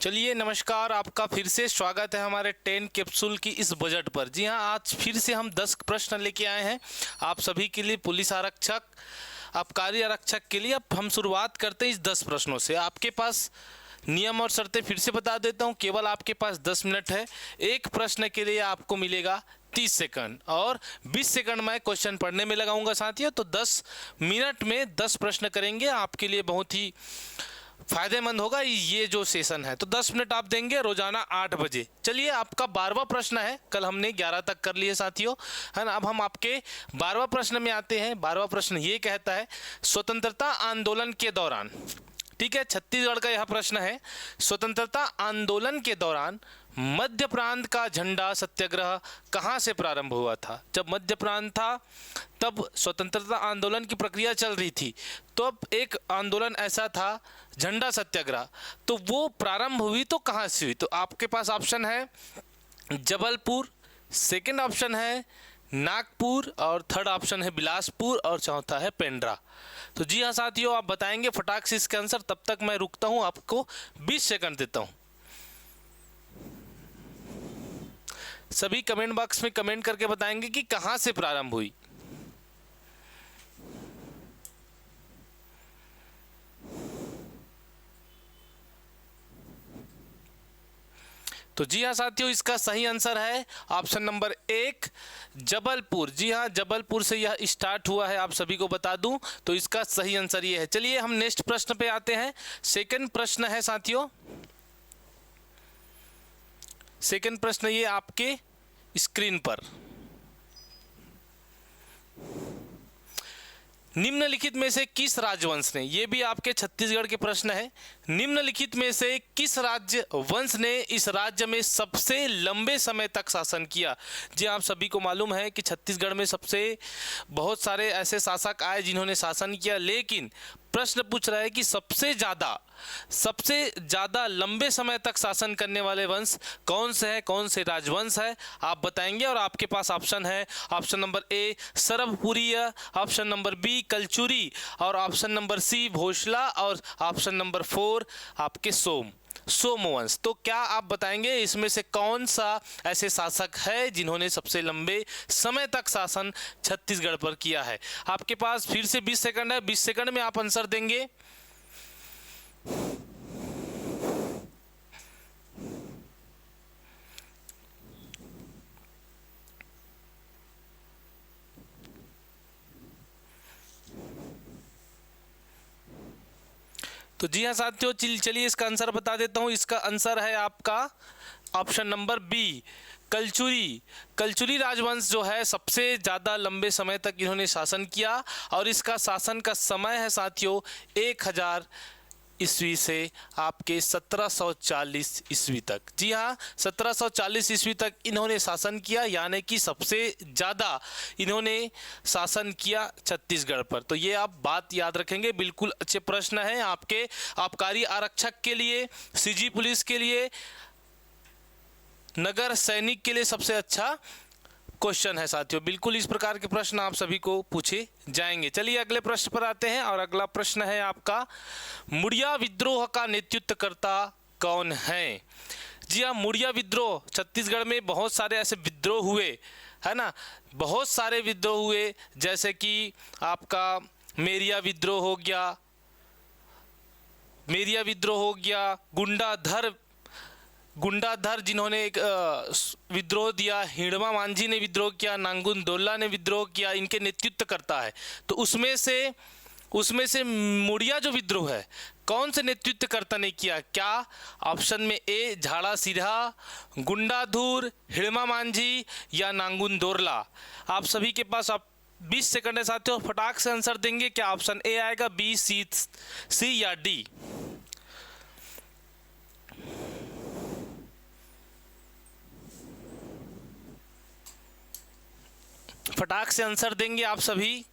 चलिए नमस्कार, आपका फिर से स्वागत है हमारे 10 कैप्सूल की इस बजट पर। जी हाँ, आज फिर से हम 10 प्रश्न लेके आए हैं आप सभी के लिए, पुलिस आरक्षक, आबकारी आरक्षक के लिए। अब हम शुरुआत करते हैं इस 10 प्रश्नों से। आपके पास नियम और शर्तें फिर से बता देता हूँ। केवल आपके पास 10 मिनट है। एक प्रश्न के लिए आपको मिलेगा 30 सेकंड और 20 सेकंड मैं क्वेश्चन पढ़ने में लगाऊंगा साथियों। तो 10 मिनट में 10 प्रश्न करेंगे, आपके लिए बहुत ही फायदेमंद होगा ये जो सेशन है। तो 10 मिनट आप देंगे रोजाना 8 बजे। चलिए, आपका 12वां प्रश्न है। कल हमने 11 तक कर लिए साथियों, है ना। अब हम आपके 12वां प्रश्न में आते हैं। 12वां प्रश्न ये कहता है, स्वतंत्रता आंदोलन के दौरान, ठीक है, छत्तीसगढ़ का यह प्रश्न है, स्वतंत्रता आंदोलन के दौरान मध्य प्रांत का झंडा सत्याग्रह कहाँ से प्रारंभ हुआ था। जब मध्य प्रांत था तब स्वतंत्रता आंदोलन की प्रक्रिया चल रही थी, तो अब एक आंदोलन ऐसा था झंडा सत्याग्रह, तो वो प्रारंभ हुई तो कहाँ से हुई। तो आपके पास ऑप्शन है जबलपुर, सेकंड ऑप्शन है नागपुर, और थर्ड ऑप्शन है बिलासपुर, और चौथा है पेंड्रा। तो जी हाँ साथियों, आप बताएंगे फटाक से इसका आंसर। तब तक मैं रुकता हूँ, आपको 20 सेकंड देता हूँ। सभी कमेंट बॉक्स में कमेंट करके बताएंगे कि कहां से प्रारंभ हुई। तो जी हाँ साथियों, इसका सही आंसर है ऑप्शन नंबर 1 जबलपुर। जी हाँ, जबलपुर से यह स्टार्ट हुआ है, आप सभी को बता दूं। तो इसका सही आंसर ये है। चलिए हम नेक्स्ट प्रश्न पे आते हैं। सेकंड प्रश्न है साथियों, सेकंड प्रश्न ये आपके स्क्रीन पर, निम्नलिखित में से किस राजवंश ने, ये भी आपके छत्तीसगढ़ के प्रश्न है, निम्नलिखित में से किस राज्य वंश ने इस राज्य में सबसे लंबे समय तक शासन किया। जी आप सभी को मालूम है कि छत्तीसगढ़ में बहुत सारे ऐसे शासक आए जिन्होंने शासन किया, लेकिन प्रश्न पूछ रहा है कि सबसे ज़्यादा लंबे समय तक शासन करने वाले वंश कौन से हैं, कौन से राजवंश है, आप बताएंगे। और आपके पास ऑप्शन है, option number A Sarabhapuriya, option number B Kalachuri, और ऑप्शन नंबर सी भोसला, और ऑप्शन नंबर 4 आपके सोमवंश। तो क्या आप बताएंगे इसमें से कौन सा ऐसे शासक है जिन्होंने सबसे लंबे समय तक शासन छत्तीसगढ़ पर किया है। आपके पास फिर से 20 सेकंड है। 20 सेकंड में आप आंसर देंगे। तो जी हाँ साथियों, चलिए इसका आंसर बता देता हूँ। इसका आंसर है आपका ऑप्शन नंबर बी कलचुरी राजवंश जो है सबसे ज़्यादा लंबे समय तक इन्होंने शासन किया, और इसका शासन का समय है साथियों 1000 ईस्वी से आपके 1740 ईस्वी तक। जी हाँ, 1740 ईस्वी तक इन्होंने शासन किया, यानी कि सबसे ज़्यादा इन्होंने शासन किया छत्तीसगढ़ पर। तो ये आप बात याद रखेंगे। बिल्कुल अच्छे प्रश्न हैं आपके आबकारी आरक्षक के लिए, सीजी पुलिस के लिए, नगर सैनिक के लिए सबसे अच्छा क्वेश्चन है साथियों। बिल्कुल इस प्रकार के प्रश्न आप सभी को पूछे जाएंगे। चलिए अगले प्रश्न पर आते हैं, और अगला प्रश्न है आपका, मुड़िया विद्रोह का नेतृत्वकर्ता कौन है। जी हाँ, मुड़िया विद्रोह, छत्तीसगढ़ में बहुत सारे ऐसे विद्रोह हुए, है ना, बहुत सारे विद्रोह हुए, जैसे कि आपका मेरिया विद्रोह हो गया, गुंडाधर जिन्होंने एक विद्रोह दिया, हिड़मा मांझी ने विद्रोह किया, नांगुन दोल्ला ने विद्रोह किया, इनके नेतृत्व करता है। तो उसमें से मुड़िया जो विद्रोह है, कौन से नेतृत्वकर्ता ने किया। क्या ऑप्शन में ए झाड़ा सिरहा, गुंडाधुर, हिड़मा मांझी, या नांगुन दोरला। आप सभी के पास 20 सेकंड है साथियों, फटाक से आंसर देंगे। क्या ऑप्शन ए आएगा, बी, सी या डी। फटाक से आंसर देंगे आप सभी।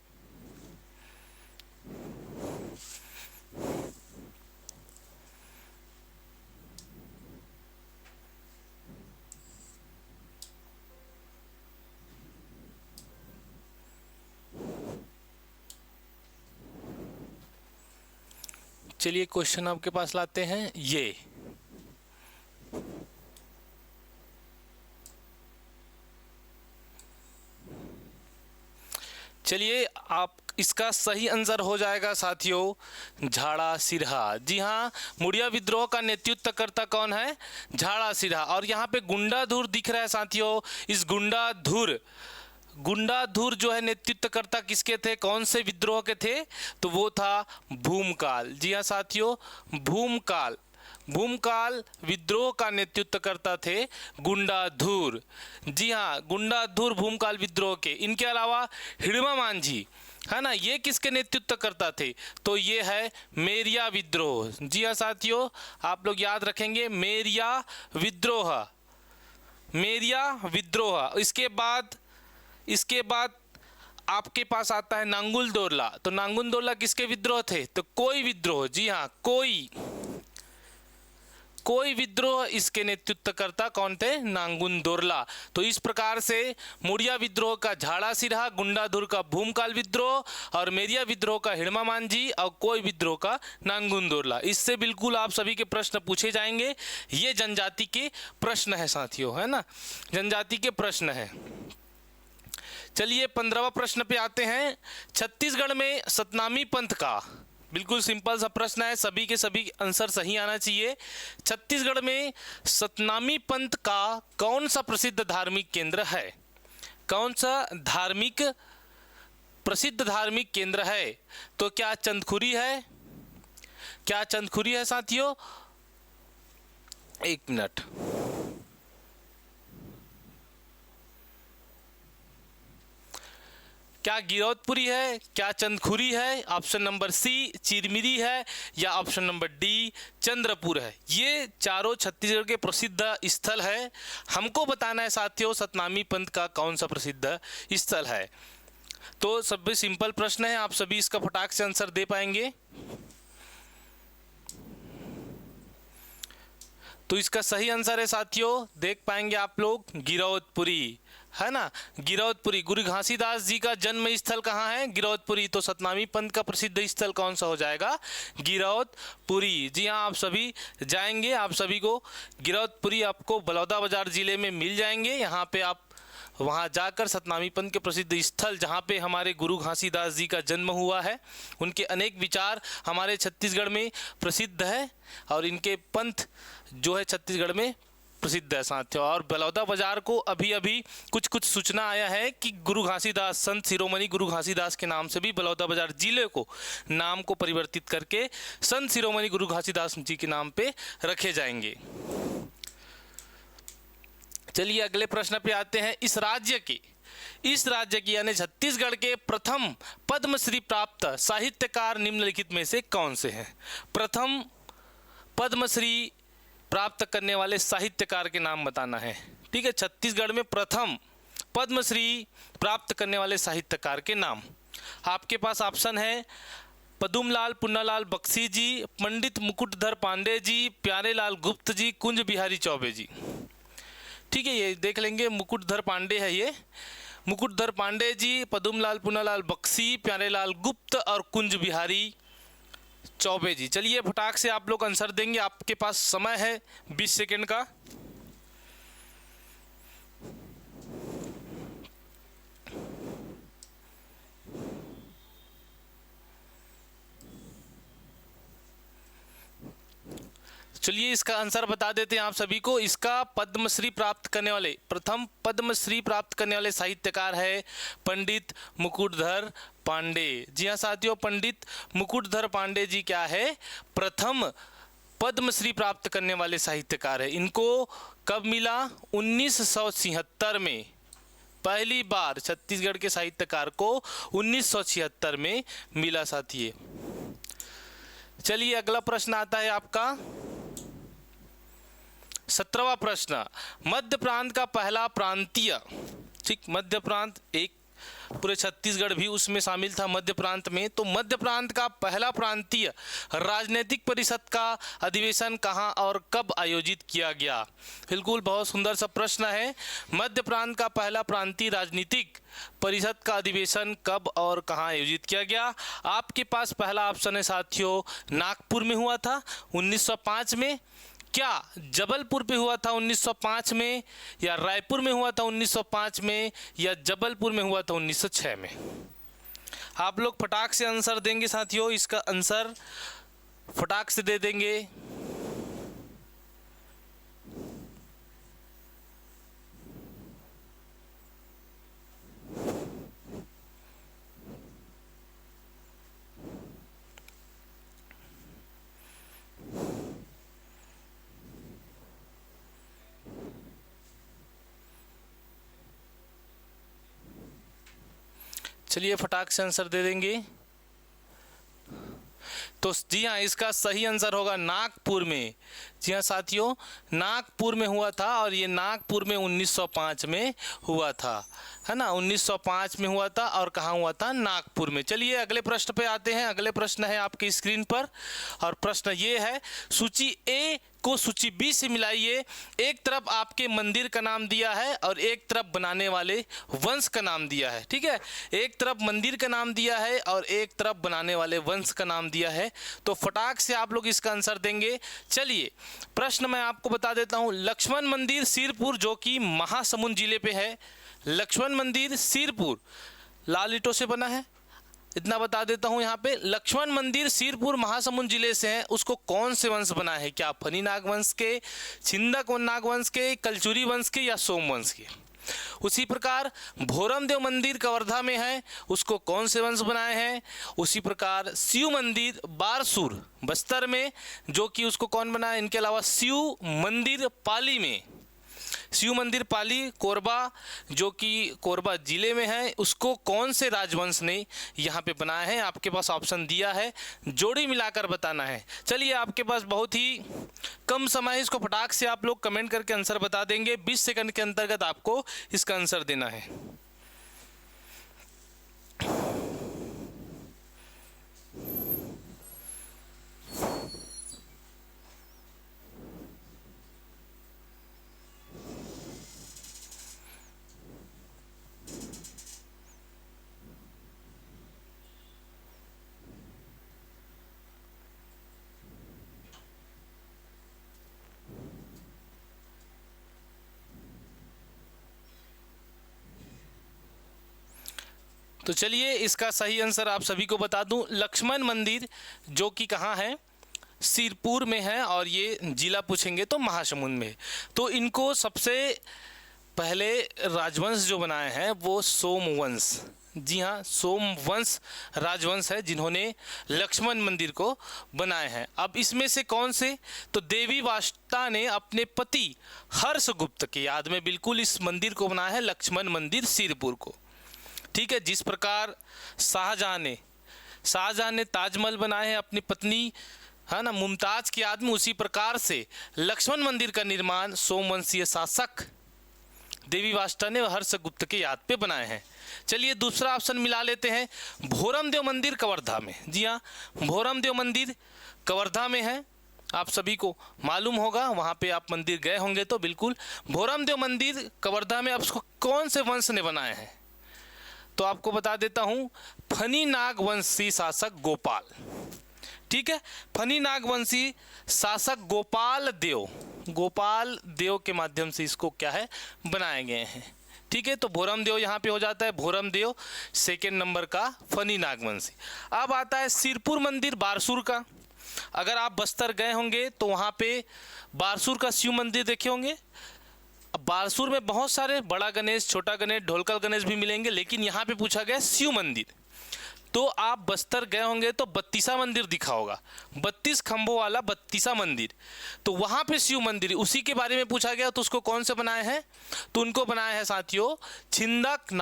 चलिए क्वेश्चन आपके पास लाते हैं। ये चलिए, आप इसका सही आंसर हो जाएगा साथियों झाड़ा सिरहा। जी हाँ, मुड़िया विद्रोह का नेतृत्व करता कौन है? झाड़ा सिरहा। और यहाँ पे गुंडाधुर दिख रहा है साथियों। इस गुंडाधुर जो है नेतृत्वकर्ता किसके थे, कौन से विद्रोह के थे? तो वो था भूमकाल। जी हाँ साथियों, भूमकाल विद्रोह का नेतृत्व करता थे गुंडाधुर। जी हाँ, गुंडाधुर भूमकाल विद्रोह के। इनके अलावा हिड़मा मांझी है ना, ये किसके नेतृत्व करता थे? तो ये है मेरिया विद्रोह। जी हाँ साथियों, आप लोग याद रखेंगे मेरिया विद्रोह। इसके बाद आपके पास आता है नांगुल दोरला। तो नांगुल दोरला किसके विद्रोह थे? तो कोई विद्रोह। जी हाँ, कोई विद्रोह इसके नेतृत्वकर्ता कौन थे? नांगुल दोरला। तो इस प्रकार से मुड़िया विद्रोह का झाड़ा सिरहा, गुंडाधुर का भूमकाल विद्रोह और मेरिया विद्रोह का हिड़मा मांझी और कोई विद्रोह का नांगुल दोरला। इससे बिल्कुल आप सभी के प्रश्न पूछे जाएंगे। ये जनजाति के प्रश्न है साथियों, है ना, जनजाति के प्रश्न है। चलिए 15वां प्रश्न पे आते हैं। छत्तीसगढ़ में सतनामी पंथ का, बिल्कुल सिंपल सा प्रश्न है, सभी के सभी आंसर सही आना चाहिए। छत्तीसगढ़ में सतनामी पंथ का कौन सा प्रसिद्ध धार्मिक केंद्र है? कौन सा प्रसिद्ध धार्मिक केंद्र है? तो क्या चंदखुरी है? क्या चंदखुरी है साथियों? एक मिनट, क्या गिरौदपुरी है, क्या चंदखुरी है, ऑप्शन नंबर सी चिरमिरी है, या ऑप्शन नंबर डी चंद्रपुर है? ये चारों छत्तीसगढ़ के प्रसिद्ध स्थल है। हमको बताना है साथियों सतनामी पंथ का कौन सा प्रसिद्ध स्थल है। तो सभी सिंपल प्रश्न है, आप सभी इसका फटाक से आंसर दे पाएंगे। तो इसका सही आंसर है साथियों, देख पाएंगे आप लोग, गिरौदपुरी, है ना, गिरौदपुरी। गुरु घासीदास जी का जन्म स्थल कहाँ है? गिरौदपुरी। तो सतनामी पंथ का प्रसिद्ध स्थल कौन सा हो जाएगा? गिरौदपुरी। जी हाँ, आप सभी जाएंगे, आप सभी को गिरौदपुरी आपको बलौदाबाजार जिले में मिल जाएंगे। यहाँ पे आप वहाँ जाकर सतनामी पंथ के प्रसिद्ध स्थल जहाँ पे हमारे गुरु घासीदास जी का जन्म हुआ है, उनके अनेक विचार हमारे छत्तीसगढ़ में प्रसिद्ध है और इनके पंथ जो है छत्तीसगढ़ में प्रसिद्ध है साथियों। और बलौदाबाजार को अभी कुछ सूचना आया है कि गुरु घासीदास, संत शिरोमणि गुरु घासीदास के नाम से भी बलौदाबाजार जिले को नाम को परिवर्तित करके संत शिरोमणि गुरु घासीदास जी के नाम पे रखे जाएंगे। चलिए अगले प्रश्न पे आते हैं। इस राज्य की यानी छत्तीसगढ़ के प्रथम पद्मश्री प्राप्त साहित्यकार निम्नलिखित में से कौन से हैं? प्रथम पद्मश्री प्राप्त करने वाले साहित्यकार के नाम बताना है। ठीक है, छत्तीसगढ़ में प्रथम पद्मश्री प्राप्त करने वाले साहित्यकार के नाम आपके पास ऑप्शन है पदुमलाल पुन्नालाल बख्शी जी, पंडित मुकुटधर पांडे जी, प्यारेलाल गुप्त जी, कुंज बिहारी चौबे जी। ठीक है, ये देख लेंगे, मुकुटधर पांडे है ये, मुकुटधर पांडे जी, पदुमलाल पुन्नालाल बख्शी, प्यारेलाल गुप्त और कुंज बिहारी चौबे जी। चलिए फटाक से आप लोग आंसर देंगे, आपके पास समय है 20 सेकेंड का। चलिए इसका आंसर बता देते हैं आप सभी को। इसका पद्मश्री प्राप्त करने वाले, प्रथम पद्मश्री प्राप्त करने वाले साहित्यकार है पंडित मुकुटधर पांडे। जी हाँ साथियों, पंडित मुकुटधर पांडे जी क्या है? प्रथम पद्मश्री प्राप्त करने वाले साहित्यकार है। इनको कब मिला? 1976 में। पहली बार छत्तीसगढ़ के साहित्यकार को 1976 में मिला साथी। चलिए अगला प्रश्न आता है आपका 17वां प्रश्न। मध्य प्रांत का पहला प्रांतीय, ठीक, मध्य प्रांत एक पूरे छत्तीसगढ़ भी उसमें शामिल था मध्य प्रांत में। तो मध्य प्रांत का पहला प्रांतीय राजनीतिक परिषद का अधिवेशन कहां और कब आयोजित किया गया? बिल्कुल बहुत सुंदर सा प्रश्न है। मध्य प्रांत का पहला प्रांतीय राजनीतिक परिषद का अधिवेशन कब और कहां आयोजित किया गया? आपके पास पहला ऑप्शन है साथियों नागपुर में हुआ था 1905 में। क्या जबलपुर पे हुआ था 1905 में, या रायपुर में हुआ था 1905 में, या जबलपुर में हुआ था 1906 में? आप लोग फटाक से आंसर देंगे साथियों, इसका आंसर फटाक से दे देंगे। चलिए फटाक से आंसर दे देंगे। तो जी हाँ, इसका सही आंसर होगा नागपुर में। जी हाँ साथियों, नागपुर में हुआ था और ये नागपुर में 1905 में हुआ था, है ना। 1905 में हुआ था और कहाँ हुआ था? नागपुर में। चलिए अगले प्रश्न पे आते हैं। अगले प्रश्न है आपकी स्क्रीन पर और प्रश्न ये है, सूची ए को सूची बी से मिलाइए। एक तरफ आपके मंदिर का नाम दिया है और एक तरफ बनाने वाले वंश का नाम दिया है। ठीक है, एक तरफ मंदिर का नाम दिया है और एक तरफ बनाने वाले वंश का नाम दिया है। तो फटाक से आप लोग इसका आंसर देंगे। चलिए प्रश्न मैं आपको बता देता हूँ। लक्ष्मण मंदिर सिरपुर जो कि महासमुंद जिले पे है। लक्ष्मण मंदिर सिरपुर लाल ईंटों से बना है, इतना बता देता हूँ यहाँ पे। लक्ष्मण मंदिर सिरपुर महासमुंद जिले से है। उसको कौन से वंश बना है? क्या फनी नाग वंश के, छिंदक नाग वंश के, कलचुरी वंश के या सोम वंश के? उसी प्रकार भोरमदेव मंदिर कवर्धा में है, उसको कौन से वंश बनाए हैं? उसी प्रकार शिव मंदिर बारसूर बस्तर में, जो कि उसको कौन बनाया? इनके अलावा शिव मंदिर पाली में, शिव मंदिर पाली कोरबा जो कि कोरबा जिले में है, उसको कौन से राजवंश ने यहाँ पे बनाया है? आपके पास ऑप्शन दिया है, जोड़ी मिलाकर बताना है। चलिए आपके पास बहुत ही कम समय है, इसको फटाक से आप लोग कमेंट करके आंसर बता देंगे। 20 सेकंड के अंतर्गत आपको इसका आंसर देना है। तो चलिए इसका सही आंसर आप सभी को बता दूं। लक्ष्मण मंदिर जो कि कहाँ है? सिरपुर में है और ये जिला पूछेंगे तो महासमुंद में। तो इनको सबसे पहले राजवंश जो बनाए हैं वो सोमवंश, जी हाँ सोमवंश राजवंश है जिन्होंने लक्ष्मण मंदिर को बनाए हैं। अब इसमें से कौन से? तो देवी वाष्टा ने अपने पति हर्षगुप्त की याद में बिल्कुल इस मंदिर को बनाया है, लक्ष्मण मंदिर सिरपुर को। ठीक है, जिस प्रकार शाहजहां ने ताजमहल बनाए हैं अपनी पत्नी, है ना, मुमताज की याद में, उसी प्रकार से लक्ष्मण मंदिर का निर्माण सोमवंशीय शासक देवी वाष्टा ने हर्षगुप्त के याद पे बनाए हैं। चलिए दूसरा ऑप्शन मिला लेते हैं, भोरमदेव मंदिर कवर्धा में। जी हाँ, भोरमदेव मंदिर कवर्धा में है, आप सभी को मालूम होगा, वहाँ पे आप मंदिर गए होंगे तो बिल्कुल। भोरमदेव मंदिर कवर्धा में अब उसको कौन से वंश ने बनाए हैं? तो आपको बता देता हूँ, फनी नागवंशी शासक गोपाल। ठीक है, फनी नागवंशी शासक गोपाल देव के माध्यम से इसको क्या है बनाए गए हैं। ठीक है, तो भोरमदेव यहाँ पे हो जाता है, भोरमदेव सेकेंड नंबर का फनी नागवंशी। अब आता है सिरपुर मंदिर बारसूर का। अगर आप बस्तर गए होंगे तो वहाँ पे बारसूर का शिव मंदिर देखे होंगे। अब बारसूर में बहुत सारे बड़ा गणेश, छोटा गणेश, ढोलकल गणेश भी मिलेंगे, लेकिन यहाँ पे पूछा गया शिव मंदिर। तो आप बस्तर गए होंगे तो 32 मंदिर दिखा होगा, 32 खंभों वाला 32 मंदिर, तो वहाँ पे शिव मंदिर, उसी के बारे में पूछा गया। तो उसको कौन से बनाए हैं? तो उनको बनाया है साथियों छिंदक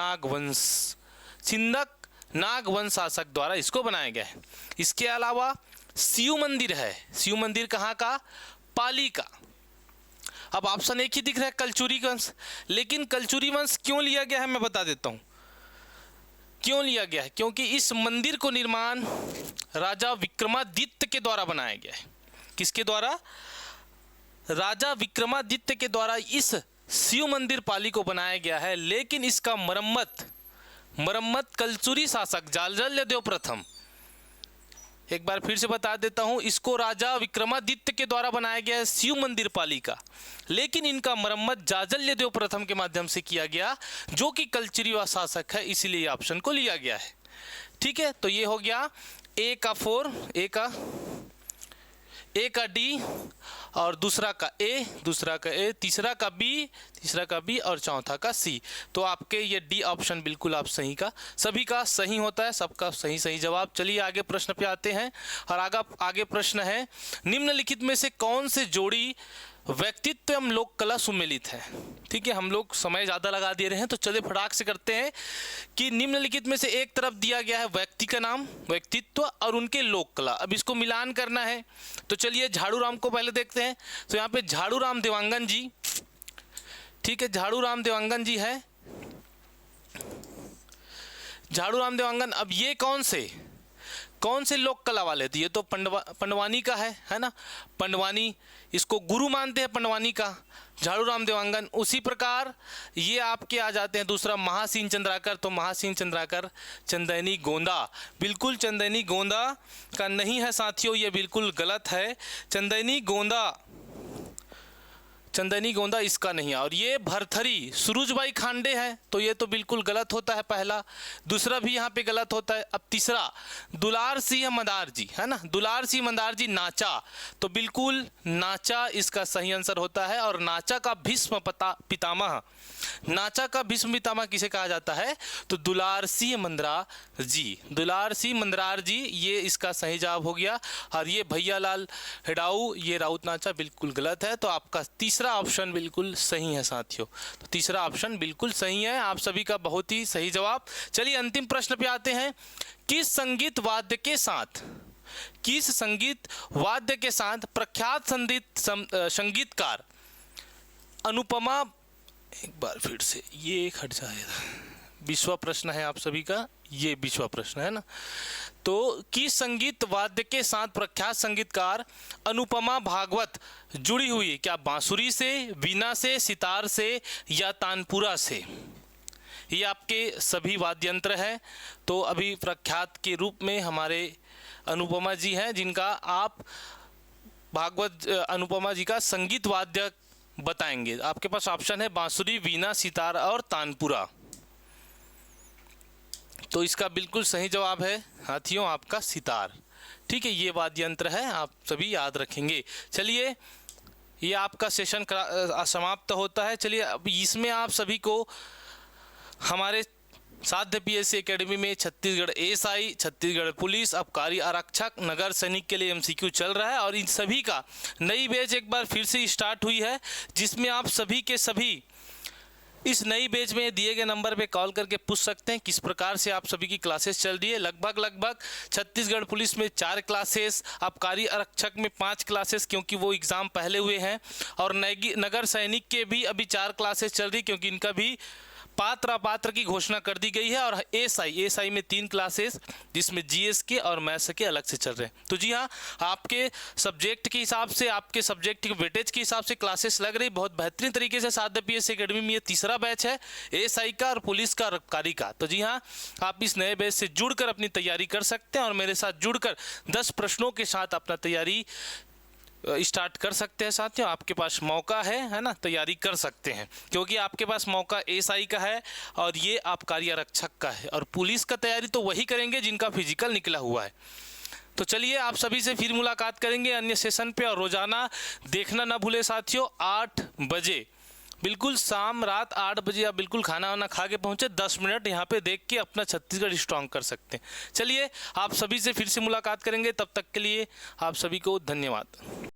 नागवंश शासक द्वारा इसको बनाया गया है। इसके अलावा शिव मंदिर है, शिव मंदिर कहाँ का? पाली का। अब ऑप्शन एक ही दिख रहा है, कलचुरी वंश, लेकिन कलचुरी वंश क्यों लिया गया है मैं बता देता हूँ क्यों लिया गया है। क्योंकि इस मंदिर को निर्माण राजा विक्रमादित्य के द्वारा बनाया गया है। किसके द्वारा? राजा विक्रमादित्य के द्वारा इस शिव मंदिर पाली को बनाया गया है, लेकिन इसका मरम्मत कलचुरी शासक जालंधर प्रथम, एक बार फिर से बता देता हूं, इसको राजा विक्रमादित्य के द्वारा बनाया गया है शिव मंदिर पाली का, लेकिन इनका मरम्मत जाजल्य प्रथम के माध्यम से किया गया, जो कि कलचुरी शासक है, इसीलिए ऑप्शन को लिया गया है। ठीक है, तो ये हो गया ए का 4, ए का डी और दूसरा का ए, तीसरा का बी और चौथा का सी। तो आपके ये डी ऑप्शन बिल्कुल आप सही का, सभी का सही होता है, सबका सही जवाब। चलिए आगे प्रश्न पे आते हैं और आगे प्रश्न है, निम्नलिखित में से कौन से जोड़ी व्यक्तित्व एवं लोक कला सुमेलित है। ठीक है, हम लोग समय ज़्यादा लगा दे रहे हैं तो चलिए फटाक से करते हैं कि निम्नलिखित में से एक तरफ दिया गया है व्यक्ति का नाम, व्यक्तित्व और उनके लोक कला, अब इसको मिलान करना है। तो चलिए झाड़ू राम को पहले देखते हैं। तो यहाँ पे झाड़ू राम देवांगन जी, ठीक है, झाड़ू राम देवांगन जी है, झाड़ू राम देवांगन। अब ये कौन से लोक कला वाले थे, ये तो पंडवानी का है ना, पंडवानी, इसको गुरु मानते हैं पंडवानी का झाड़ू राम देवांगन। उसी प्रकार ये आपके आ जाते हैं दूसरा महासिंह चंद्राकर। तो महासिंह चंद्राकर चंदैनी गोंदा, बिल्कुल चंदैनी गोंदा का नहीं है साथियों, ये बिल्कुल गलत है। चंदैनी गोंदा इसका नहीं है। और ये भरथरी सुरुजबाई खांडे है, तो ये तो बिल्कुल गलत होता है पहला, दूसरा भी यहाँ पे गलत होता है। अब तीसरा दुलार सिंह मंदार जी है ना, दुलार सिंह मंदार जी नाचा, तो बिल्कुल नाचा इसका सही आंसर होता है। और नाचा का भीष्म पितामह, नाचा का भीष्म पितामह किसे कहा जाता है, तो दुलार सिंह मंदार जी, दुलार सिंह मंदार जी, ये इसका सही जवाब हो गया। और ये भैयालाल हिडाऊ, ये राउत नाचा, बिल्कुल गलत है। तो आपका तीसरा ऑप्शन बिल्कुल सही है साथियों, तो तीसरा ऑप्शन बिल्कुल सही है, आप सभी का बहुत ही सही जवाब। चलिए अंतिम प्रश्न पे आते हैं, किस संगीत वाद्य के साथ प्रख्यात संगीतकार अनुपमा, एक बार फिर से ये एक हट जाएगा, विश्व प्रश्न है आप सभी का, ये विश्व प्रश्न है ना। तो किस संगीत वाद्य के साथ प्रख्यात संगीतकार अनुपमा भागवत जुड़ी हुई है, क्या बांसुरी से, वीणा से, सितार से या तानपुरा से। ये आपके सभी वाद्य यंत्र हैं। तो अभी प्रख्यात के रूप में हमारे अनुपमा जी हैं, जिनका आप भागवत अनुपमा जी का संगीत वाद्य बताएंगे। आपके पास ऑप्शन है बांसुरी, वीणा, सितार और तानपुरा। तो इसका बिल्कुल सही जवाब है साथियों आपका सितार। ठीक है, ये वाद्य यंत्र है, आप सभी याद रखेंगे। चलिए ये आपका सेशन समाप्त होता है। चलिए अब इसमें आप सभी को हमारे साध्य पीएससी एकेडमी में छत्तीसगढ़ एएसआई, छत्तीसगढ़ पुलिस, आबकारी आरक्षक, नगर सैनिक के लिए एमसीक्यू चल रहा है और इन सभी का नई बैच एक बार फिर से स्टार्ट हुई है, जिसमें आप सभी के सभी इस नई बैच में दिए गए नंबर पे कॉल करके पूछ सकते हैं किस प्रकार से आप सभी की क्लासेस चल रही है। लगभग छत्तीसगढ़ पुलिस में 4 क्लासेस, आबकारी आरक्षक में 5 क्लासेस क्योंकि वो एग्ज़ाम पहले हुए हैं, और नगर सैनिक के भी अभी 4 क्लासेस चल रही क्योंकि इनका भी पात्र की घोषणा कर दी गई है। और एएसआई में 3 क्लासेस, जिसमें जीएस के और मैथ्स के अलग से चल रहे हैं। तो जी हाँ, आपके सब्जेक्ट के हिसाब से, आपके सब्जेक्ट के वेटेज के हिसाब से क्लासेस लग रही बहुत बेहतरीन तरीके से। साध्य पीएससी एकेडमी में ये तीसरा बैच है एएसआई का और पुलिस का और आबकारी का। तो जी हाँ, आप इस नए बैच से जुड़कर अपनी तैयारी कर सकते हैं और मेरे साथ जुड़कर 10 प्रश्नों के साथ अपना तैयारी स्टार्ट कर सकते हैं। साथियों आपके पास मौका है ना, तैयारी कर सकते हैं क्योंकि आपके पास मौका एएसआई का है और ये आबकारी आरक्षक का है, और पुलिस का तैयारी तो वही करेंगे जिनका फिजिकल निकला हुआ है। तो चलिए आप सभी से फिर मुलाकात करेंगे अन्य सेशन पे, और रोजाना देखना ना भूले साथियों 8 बजे, बिल्कुल शाम रात 8 बजे आप बिल्कुल खाना वाना खा के पहुँचे, 10 मिनट यहाँ पे देख के अपना छत्तीसगढ़ स्ट्रांग कर सकते हैं। चलिए आप सभी से फिर से मुलाकात करेंगे, तब तक के लिए आप सभी को धन्यवाद।